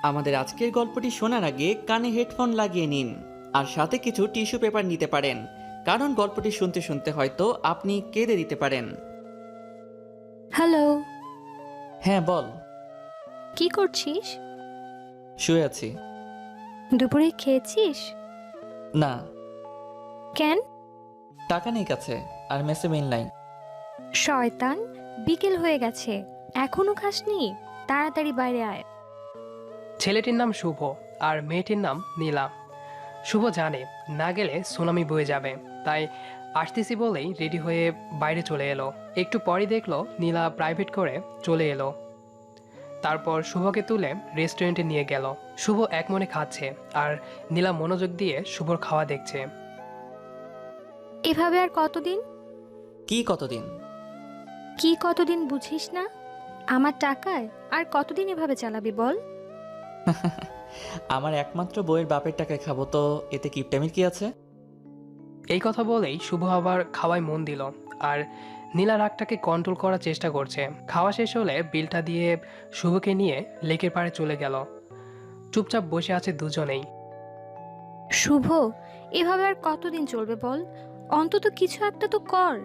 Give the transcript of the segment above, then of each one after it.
আমাদের আজকের গল্পটি শোনার আগে কানে হেডফোন লাগিয়ে নিন আর সাথে কিছু টিস্যু পেপার নিতে পারেন, কারণ গল্পটি শুনতে শুনতে হয়তো আপনি কেঁদে দিতে পারেন। হ্যালো। হ্যাঁ বল। কি করছিস? শুয়ে আছি। দুপুরে খেয়েছিস? না। কেন? টাকা নেই কাছে, আর মেসে মিল নাই। শয়তান, বিকেল হয়ে গেছে, এখনো খাসনি? তাড়াতাড়ি বাইরে আয়। ছেলেটির নাম শুভ আর মেয়েটির নাম নীলা। শুভ জানে না গেলে সুনামি বয়ে যাবে, তাই আসতেছি বলেই রেডি হয়ে বাইরে চলে এলো। একটু পরই দেখলো নীলা প্রাইভেট করে চলে এলো। তারপর শুভকে তুলে রেস্টুরেন্টে নিয়ে গেল। শুভ এক মনে খাচ্ছে আর নীলা মনোযোগ দিয়ে শুভর খাওয়া দেখছে। এভাবে আর কতদিন? কি কতদিন? কি কতদিন বুঝিস না? আমার টাকায় আর কতদিন এভাবে চালাবি বল? আমার একমাত্র বইয়ের বাপের টাকায় খাবো, তো এতে কিপটামির কি আছে? এই কথা বলেই শুভ আবার খাওয়ায় মন দিল আর নীলা রাগটাকে কন্ট্রোল করার চেষ্টা করছে। খাওয়া শেষ হলে বিলটা দিয়ে শুভকে নিয়ে লেকের পাড়ে চলে গেল। চুপচাপ বসে আছে দুজনেই। শুভ, এভাবে আর কতদিন চলবে বল? অন্তত কিছু একটা তো কর।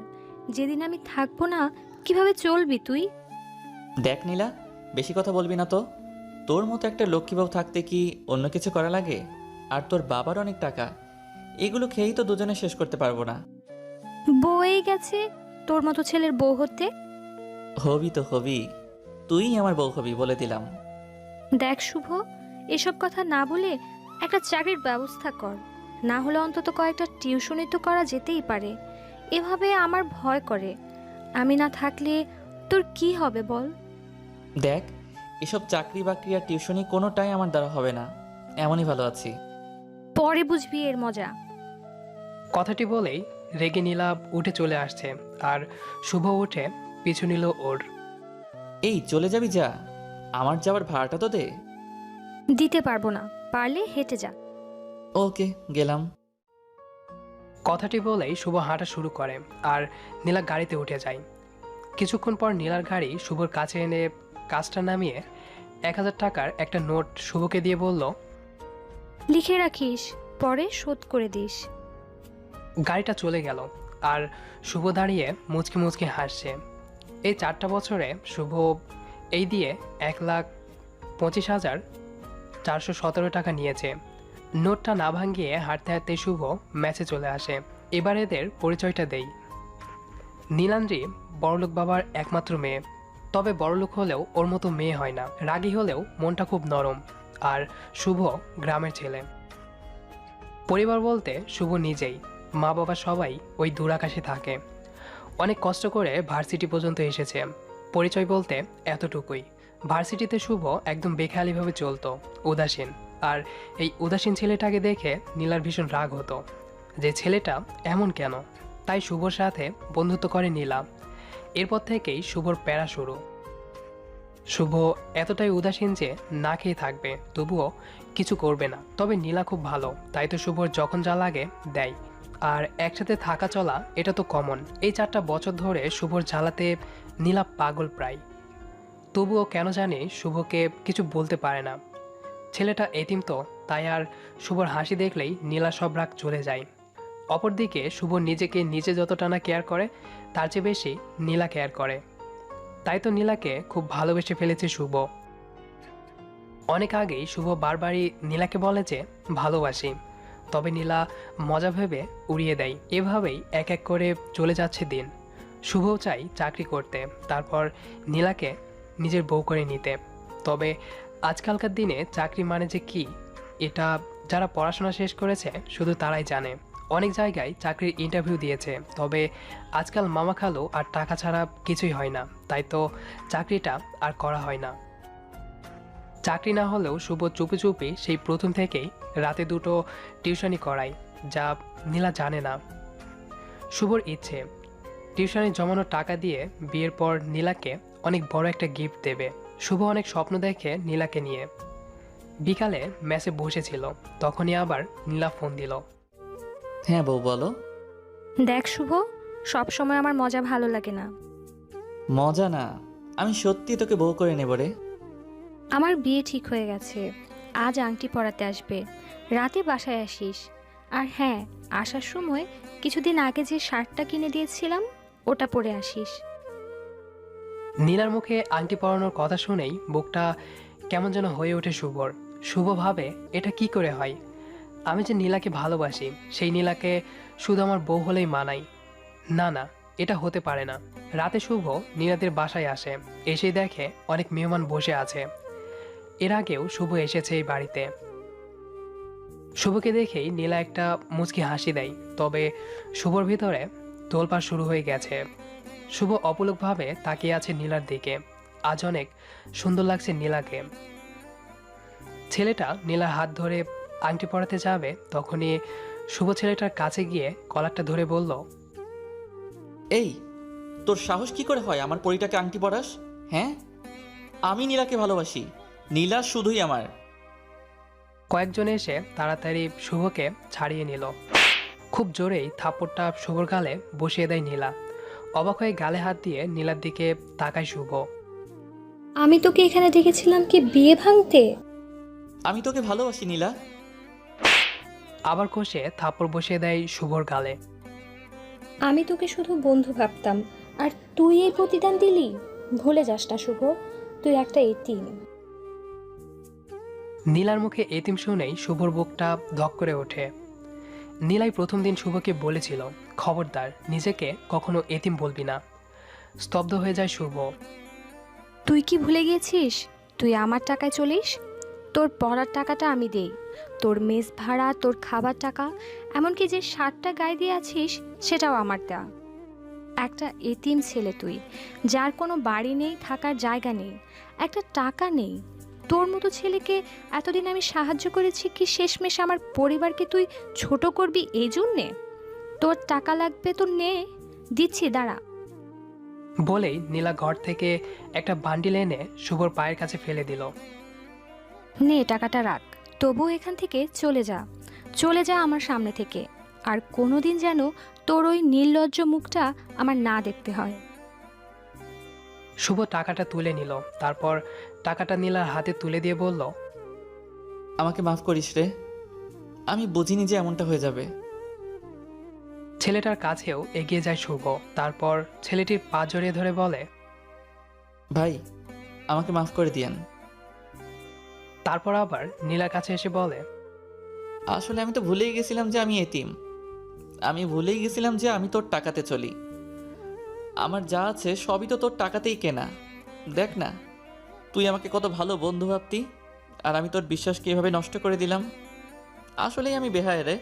যেদিন আমি থাকবো না, কিভাবে চলবি তুই? দেখ নীলা, বেশি কথা বলবি না তো। তোর মতো একটা লক্ষ্মী বউ থাকতে কি অন্য কিছু করা লাগে? আর তোর বাবার অনেক টাকা, এগুলো খেয়েই তো দুজনে শেষ করতে পারবো না। বয়ে গেছে তোর মতো ছেলের বউ হতে। হবি তো হবি, তুই আমার বউ হবি বলে দিলাম। দেখ শুভ, এসব কথা না বলে একটা চাকরির ব্যবস্থা কর। না হলে অন্তত কয়েকটা টিউশনি তো করা যেতেই পারে। এভাবে আমার ভয় করে। আমি না থাকলে তোর কি হবে বল? দেখ, এসব চাকরি বাকরি আর টিউশনি কোনোটাই আমার দ্বারা হবে না, এমনই ভালো আছি। পরে বুঝবি এর মজা। কথাটি বলেই রেগে নীলা উঠে চলে আসছে আর শুভ উঠে পিছু নিল ওর। এই চলে যাবি যা, আমার যাওয়ার ভাড়াটা তো দে। দিতে পারবো না, পারলে হেঁটে যা। ওকে, গেলাম। কথাটি বলেই শুভ হাঁটা শুরু করে আর নীলা গাড়িতে উঠে যায়। কিছুক্ষণ পর নীলার গাড়ি শুভর কাছে এনে কাজটা নামিয়ে 1,000 টাকার একটা নোট শুভকে দিয়ে বলল, লিখে রাখিস, পরে শোধ করে দিস। গাড়িটা চলে গেল আর শুভ দাঁড়িয়ে মুচকি মুচকি হাসছে। এই 4টা বছরে শুভ এই দিয়ে 1,25,417 টাকা নিয়েছে। নোটটা না ভাঙিয়ে হাঁটতে হাঁটতে শুভ ম্যাচে চলে আসে। এবার এদের পরিচয়টা দেই। নীলান্দ্রি বড়লোক বাবার একমাত্র মেয়ে, তবে বড়লোক হলেও ওর মতো মেয়ে হয় না। রাগী হলেও মনটা খুব নরম। আর শুভ গ্রামের ছেলে। পরিবার বলতে শুভ নিজেই, মা বাবা সবাই ওই দূর আকাশে থাকে। অনেক কষ্ট করে ভার্সিটি পর্যন্ত এসেছে। পরিচয় বলতে এতটুকুই। ভার্সিটিতে শুভ একদম বেখেয়ালিভাবে চলতো, উদাসীন। আর এই উদাসীন ছেলেটাকে দেখে নীলার ভীষণ রাগ হতো, যে ছেলেটা এমন কেন। তাই শুভর সাথে বন্ধুত্ব করে নীলা। এরপর থেকেই শুভর প্যারা শুরু। শুভ এতটাই উদাসীন যে না খেয়ে থাকবে, তবুও কিছু করবে না। তবে নীলা খুব ভালো, তাই তো শুভর যখন যা লাগে দেয়। আর একসাথে থাকা চলা এটা তো কমন। এই 4টা বছর ধরে শুভর জ্বালাতে নীলা পাগল প্রায়। তবুও কেন জানি শুভকে কিছু বলতে পারে না। ছেলেটা এতিম তো, তাই আর শুভর হাসি দেখলেই নীলা সব রাগ চলে যায়। অপরদিকে শুভ নিজেকে নিজে যতটা না কেয়ার করে, তার চেয়ে বেশি নীলা কেয়ার করে। তাই তো নীলাকে খুব ভালোবেসে ফেলেছে শুভ। অনেক আগেই শুভ বারবারই নীলাকে বলে যে ভালোবাসি, তবে নীলা মজা ভেবে উড়িয়ে দেয়। এভাবেই এক এক করে চলে যাচ্ছে দিন। শুভও চাই চাকরি করতে, তারপর নীলাকে নিজের বউ করে নিতে। তবে আজকালকার দিনে চাকরি মানে যে কি, এটা যারা পড়াশোনা শেষ করেছে শুধু তারাই জানে। অনেক জায়গায় চাকরির ইন্টারভিউ দিয়েছে, তবে আজকাল মামা খালু আর টাকা ছাড়া কিছুই হয় না, তাই তো চাকরিটা আর করা হয় না। চাকরি না হলেও শুভ চুপি চুপি সেই প্রথম থেকেই রাতে 2টো টিউশনি করায়, যা নীলা জানে না। শুভর ইচ্ছে টিউশনি জমানো টাকা দিয়ে বিয়ের পর নীলাকে অনেক বড় একটা গিফট দেবে। শুভ অনেক স্বপ্ন দেখে নীলাকে নিয়ে। বিকালে ম্যাচে বসেছিল, তখনই আবার নীলা ফোন দিল। হ্যাঁ বউ বলো। দেখ শুভ, সব সময় আমার মজা ভালো লাগে না। মজা না, আমি সত্যি তোকে বউ করে নেব রে। আমার বিয়ে ঠিক হয়ে গেছে, আজ আংটি পরাতে আসবে, রাতে বাসায় আসিস। আর হ্যাঁ, আসার সময় কিছুদিন আগে যে শার্টটা কিনে দিয়েছিলাম ওটা পরে আসিস। নীলার মুখে আংটি পরানোর কথা শুনেই বুকটা কেমন যেন হয়ে ওঠে শুভর। শুভ ভাবে, এটা কি করে হয়? আমি যে নীলাকে ভালোবাসি, সেই নীলাকে শুধু আমার বউ হলেই মানাই। না না, এটা হতে পারে না। রাতে শুভ নীলাদের বাসায় আসে, এসে দেখে অনেক মেহমান বসে আছে। এর আগেও শুভ এসেছে এই বাড়িতে। শুভকে দেখেই নীলা একটা মুচকি হাসি দেয়, তবে শুভর ভিতরে তোলপাড় শুরু হয়ে গেছে। শুভ অপলকভাবে তাকিয়ে আছে নীলার দিকে। আজ অনেক সুন্দর লাগছে নীলাকে। ছেলেটা নীলার হাত ধরে আংটি পরাতে যাবে, তখনই শুভ ছেলেটার কাছে গিয়ে কলারটা ধরে বলল, এই, তোর সাহস কি করে হয় আমার পরিটাকে আংটি পরাস? হ্যাঁ, আমি নীলাকে ভালোবাসি। নীলা শুধুই আমার। কয়েকজন এসে তাড়াতাড়ি শুভকে ছাড়িয়ে নিল। খুব জোরেই থাপ্পড়টা শুভর গালে বসিয়ে দেয় নীলা। অবাক হয়ে গালে হাত দিয়ে নীলার দিকে তাকায় শুভ। আমি তোকে এখানে ডেকেছিলাম কি বিয়ে ভাঙতে? আমি তোকে ভালোবাসি নীলা। আবার কষে থাপ্পড় বসিয়ে দেয় শুভর গালে। আমি তোকে শুধু বন্ধু ভাবতাম, আর তুই এই প্রতিদান দিলি? ভুলে যাস না শুভ, তুই একটা এতিম। নীলার মুখে এতিম শুনেই শুভর বুকটা ধক করে ওঠে। নীলাই প্রথম দিন শুভকে বলেছিল, খবরদার নিজেকে কখনো এতিম বলবি না। স্তব্ধ হয়ে যায় শুভ। তুই কি ভুলে গিয়েছিস? তুই আমার টাকায় চলিস। তোর পড়ার টাকাটা আমি দেই, তোর মেস ভাড়া, তোর খাবার টাকা, এমনকি যে শার্টটা গায়ে দিয়ে আছিস সেটাও আমার দেওয়া। একটা এতিম ছেলে তুই, যার কোনো বাড়ি নেই, থাকার জায়গা নেই, একটা টাকা নেই। তোর মতো ছেলেকে এতদিন আমি সাহায্য করেছি কি শেষমেশ আমার পরিবারকে তুই ছোট করবি এই জন্যে? তোর টাকা লাগবে তো নে, দিচ্ছি, দাঁড়া। বলেই নীলা ঘর থেকে একটা বান্ডিল এনে শুভর পায়ের কাছে ফেলে দিল। নে টাকাটা রাখ, তবুও এখান থেকে চলে যা, চলে যা আমার সামনে থেকে। আর কোনোদিন যেন তোর ওই নির্লজ্জ মুখটা আমার না দেখতে হয়। শুভ টাকাটা তুলে নিল, তারপর টাকাটা নীলার হাতে তুলে দিয়ে বলল, আমাকে মাফ করিস রে, আমি বুঝিনি যে এমনটা হয়ে যাবে। ছেলেটার কাছেও এগিয়ে যায় শুভ। তারপর ছেলেটির পা জড়িয়ে ধরে বলে, ভাই, আমাকে মাফ করে দিয়েন। তারপর আবার নীলার কাছে এসে বলে, আসলে আমি তো ভুলেই গেছিলাম যে আমি এতিম। আমি ভুলেই গেছিলাম যে আমি তোর টাকাতে চলি। আমার যা আছে সবই তো তোর টাকাতেই কেনা। দেখ না, তুই আমাকে কত ভালো বন্ধু ভাবতি, আর আমি তোর বিশ্বাসকে এভাবে নষ্ট করে দিলাম। আসলেই আমি বেহায় রে।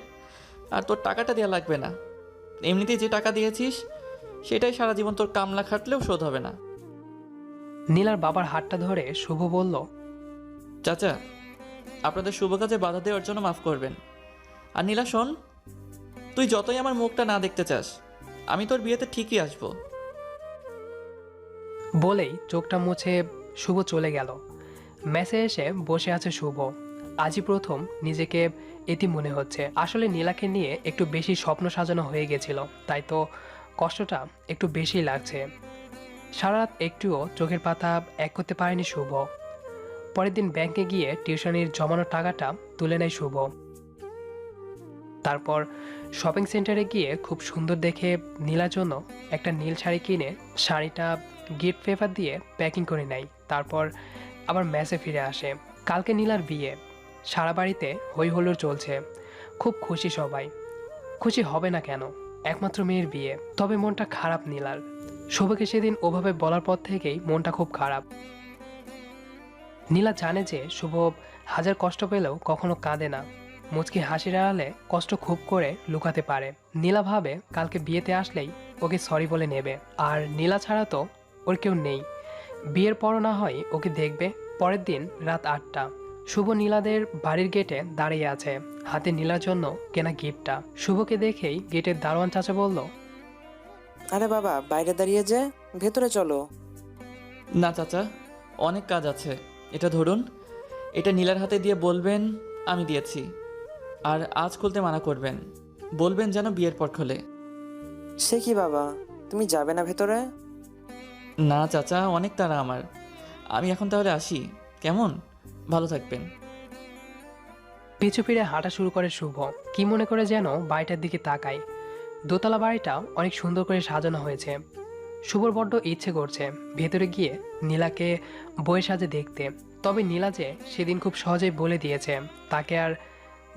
আর তোর টাকাটা দেওয়া লাগবে না, এমনিতেই যে টাকা দিয়েছিস সেটাই সারা জীবন তোর কামলা খাটলেও শোধ হবে না। নীলার বাবার হাতটা ধরে শুভ বলল, চাচা, আপনাদের শুভ কাজে বাধা দেওয়ার জন্য মাফ করবেন। আর নীলা শোন, তুই যতই আমার মুখটা না দেখতে চাস, আমি তোর বিয়েতে ঠিকই আসবো। বলেই চোখটা মুছে শুভ চলে গেল। মেসে এসে বসে আছে শুভ। আজই প্রথম নিজেকে এতিম মনে হচ্ছে। আসলে নীলাকে নিয়ে একটু বেশি স্বপ্ন সাজানো হয়ে গেছিল, তাই তো কষ্টটা একটু বেশি লাগছে। সারা রাত একটুও চোখের পাতা এক করতে পারেনি শুভ। পরের দিন ব্যাংকে গিয়ে টিউশনির জমানো টাকাটা তুলে নেয় শুভ। তারপর শপিং সেন্টারে গিয়ে খুব সুন্দর দেখে নীলার জন্য একটা নীল শাড়ি কিনে শাড়িটা গিফট পেপার দিয়ে প্যাকিং করে নেয়। তারপর আবার মেসে ফিরে আসে। কালকে নীলার বিয়ে, সারা বাড়িতে হই হুল্লোড় চলছে। খুব খুশি সবাই। খুশি হবে না কেন, একমাত্র মেয়ের বিয়ে। তবে মনটা খারাপ নীলার। শুভকে সেদিন ওভাবে বলার পর থেকেই মনটা খুব খারাপ। নীলা জানে যে শুভ হাজার কষ্ট পেলেও কখনো কাঁদে না। মুচকি হাসির আড়ালে কষ্ট খুব করে লুকাতে পারে। নীলা ভাবে কালকে বিয়েতে আসলেই ওকে সরি বলে নেবে। আর নীলা ছাড়া তো ওর কেউ নেই। বিয়ের পরও না হয় ওকে দেখবে। পরের দিন রাত 8টা, শুভ নীলাদের বাড়ির গেটে দাঁড়িয়ে আছে, হাতে নীলার জন্য কেনা গিফটটা। শুভকে দেখেই গেটের দারোয়ান চাচা বলল, আরে বাবা, বাইরে দাঁড়িয়ে যে, ভেতরে চলো। না চাচা, অনেক কাজ আছে। এটা ধরুন, এটা নীলার হাতে দিয়ে বলবেন আমি দিয়েছি। আর আজ খুলতে মানা করবেন, বলবেন যেন বিয়ের পর খোলে। সে কি বাবা, তুমি যাবে না ভেতরে? না চাচা, অনেক তাড়া আমার। আমি এখন তাহলে আসি, কেমন? ভালো থাকবেন। পিছু ফিরে হাঁটা শুরু করে শুভ। কি মনে করে যেন বাড়িটার দিকে তাকায়। দোতলা বাড়িটা অনেক সুন্দর করে সাজানো হয়েছে। শুভর বড্ড ইচ্ছে করছে ভেতরে গিয়ে নীলাকে বইয়ের সাজে দেখতে। তবে নীলা যে সেদিন খুব সহজেই বলে দিয়েছে তাকে আর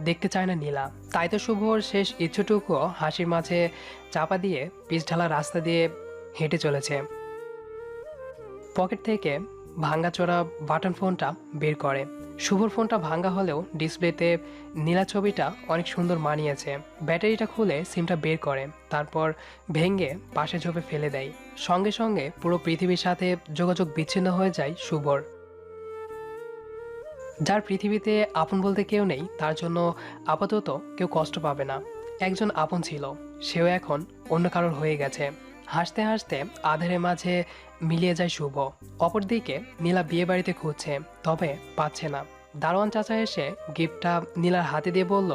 দেখতে চায় না নীলা। তাই তো শুভর শেষ ইচ্ছুটুকুও হাসির মাঝে চাপা দিয়ে পিচ ঢালা রাস্তা দিয়ে হেঁটে চলেছে। পকেট থেকে ভাঙ্গাচোরা বাটন ফোনটা বের করে। শুভর ফোনটা ভাঙ্গা হলেও ডিসপ্লেতে নীলা ছবিটা অনেক সুন্দর মানিয়েছে। ব্যাটারিটা খুলে সিমটা বের করে, তারপর ভেঙে পাশে ঝোপে ফেলে দেয়। সঙ্গে সঙ্গে পুরো পৃথিবীর সাথে যোগাযোগ বিচ্ছিন্ন হয়ে যায় শুভর। যার পৃথিবীতে আপন বলতে কেউ নেই, তার জন্য আপাতত কেউ কষ্ট পাবে না। একজন আপন ছিল, সেও এখন অন্য কারোর হয়ে গেছে। হাসতে হাসতে আধারের মাঝে মিলিয়ে যায় শুভ। অপরদিকে নীলা বিয়ে বাড়িতে খুঁজছে, তবে পাচ্ছে না। দারোয়ান চাচা এসে গিফটটা নীলার হাতে দিয়ে বলল,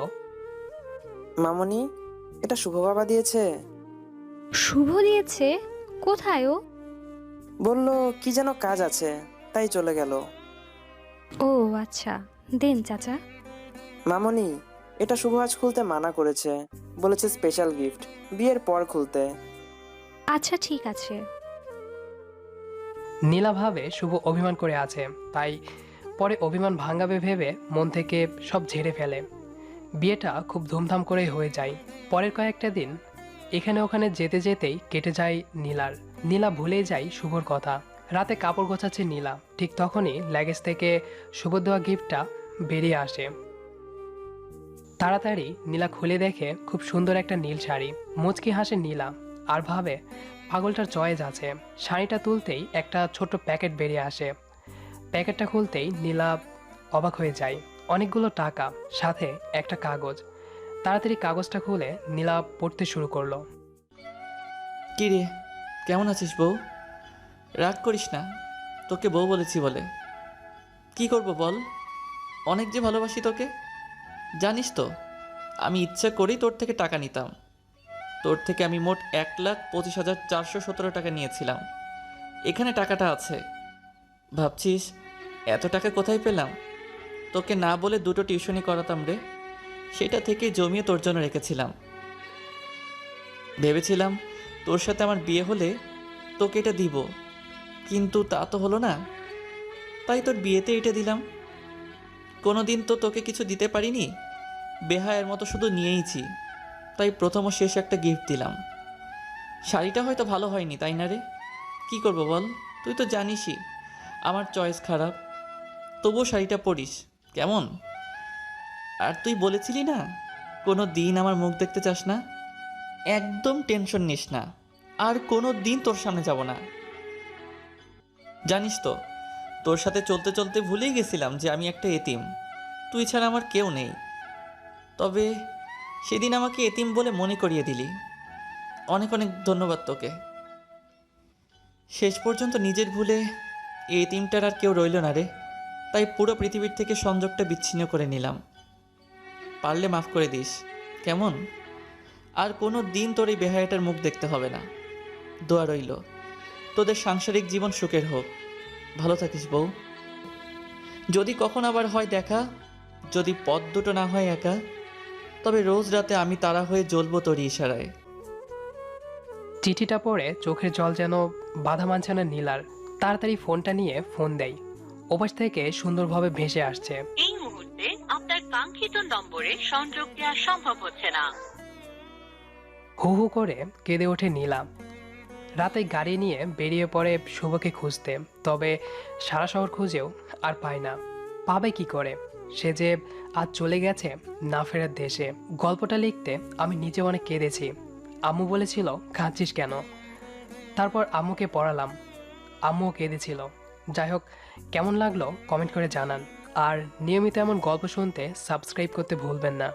মামনি, এটা শুভ বাবা দিয়েছে। শুভ দিয়েছে? কোথায় ও? বলল কি যেন কাজ আছে, তাই চলে গেল। ও আচ্ছা, দেন চাচা। মামনি, এটা শুভ আজ খুলতে মানা করেছে, বলেছে স্পেশাল গিফট, বিয়ের পর খুলতে। আচ্ছা ঠিক আছে। নীলা ভাবে শুভ অভিমান করে আছে, তাই পরে অভিমান ভাঙাবে ভেবে মন থেকে সব ঝেড়ে ফেলে। বিয়েটা খুব ধুমধাম করেই হয়ে যায়। পরের কয়েকটা দিন এখানে ওখানে যেতে যেতেই কেটে যায় নীলার। নীলা ভুলেই যায় শুভর কথা। রাতে কাপড় গোছাচ্ছে নীলা, ঠিক তখনই লাগেজ থেকে শুভ দেওয়া গিফটটা বেরিয়ে আসে। তাড়াতাড়ি নীলা খুলে দেখে খুব সুন্দর একটা নীল শাড়ি। মুচকি হাসে নীলা আর ভাবে পাগলটার চয়েস আছে। শাড়িটা তুলতেই একটা ছোট্ট প্যাকেট বেরিয়ে আসে। প্যাকেটটা খুলতেই নীলা অবাক হয়ে যায়। অনেকগুলো টাকা, সাথে একটা কাগজ। তাড়াতাড়ি কাগজটা খুলে নীলা পড়তে শুরু করলো। কি রে, কেমন আছিস বউ? রাগ করিস না, তোকে বউ বলেছি বলে। কি করব বল, অনেক যে ভালোবাসি তোকে। জানিস তো, আমি ইচ্ছা করেই তোর থেকে টাকা নিতাম। তোর থেকে আমি মোট 1,25,417 টাকা নিয়েছিলাম। এখানে টাকাটা আছে। ভাবছিস এত টাকা কোথায় পেলাম? তোকে না বলে 2টো টিউশনি করাতাম রে, সেটা থেকেই জমিয়ে তোর জন্য রেখেছিলাম। ভেবেছিলাম তোর সাথে আমার বিয়ে হলে তোকে এটা দিব, কিন্তু তা তো হলো না। তাই তোর বিয়েতে এটা দিলাম। কোনো দিন তো তোকে কিছু দিতে পারিনি, বেহায়ের মতো শুধু নিয়েইছি। তাই প্রথম ও শেষ একটা গিফট দিলাম। শাড়িটা হয়তো ভালো হয়নি, তাই না রে? কি করব বল, তুই তো জানিসই আমার চয়েস খারাপ। তবুও শাড়িটা পরিস কেমন? আর তুই বলেছিলি না কোনো দিন আমার মুখ দেখতে চাস না। একদম টেনশন নিস না, আর কোনো দিন তোর সামনে যাব না। জানিস তো, তোর সাথে চলতে চলতে ভুলেই গেছিলাম যে আমি একটা এতিম। তুই ছাড়া আমার কেউ নেই। তবে সেদিন আমাকে এতিম বলে মনে করিয়ে দিলি। অনেক অনেক ধন্যবাদ তোকে। শেষ পর্যন্ত নিজের ভুলে এই এতিমটার আর কেউ রইল না রে। তাই পুরো পৃথিবীর থেকে সংযোগটা বিচ্ছিন্ন করে নিলাম। পারলে মাফ করে দিস কেমন? আর কোনো দিন তোর এই বেহায়াটার মুখ দেখতে হবে না। দোয়া রইল তোদের সাংসারিক জীবন সুখের হোক। ভালো থাকিস বউ। যদি কখন আবার হয় দেখা, যদি পথ দুটো না হয় একা, তবে রোজ রাতে আমি তারা হয়ে জ্বলবো তোর ইশারায়। চিঠিটা পড়ে চোখের জল যেন বাধা মানছে না নীলার। তাড়াতাড়ি ফোনটা নিয়ে ফোন দেয়। ওপাশ থেকে সুন্দরভাবে ভেসে আসছে, এই মুহূর্তে আপনার কাঙ্ক্ষিত নম্বরে সংযোগ দেওয়া সম্ভব হচ্ছে না। হু হু করে কেঁদে ওঠে নীলা। রাতে গাড়ি নিয়ে বেরিয়ে পড়ে শুভকে খুঁজতে। তবে সারা শহর খুঁজেও আর পায় না। পাবে কি করে? সে যে আজ চলে গেছে না ফেরার দেশে। গল্পটা লিখতে আমি নিজে অনেক কেঁদেছি। আম্মু বলেছিল কাঁদছিস কেন? তারপর আম্মুকে পড়ালাম, আম্মুও কেঁদেছিল। যাই হোক, কেমন লাগলো কমেন্ট করে জানান। আর নিয়মিত এমন গল্প শুনতে সাবস্ক্রাইব করতে ভুলবেন না।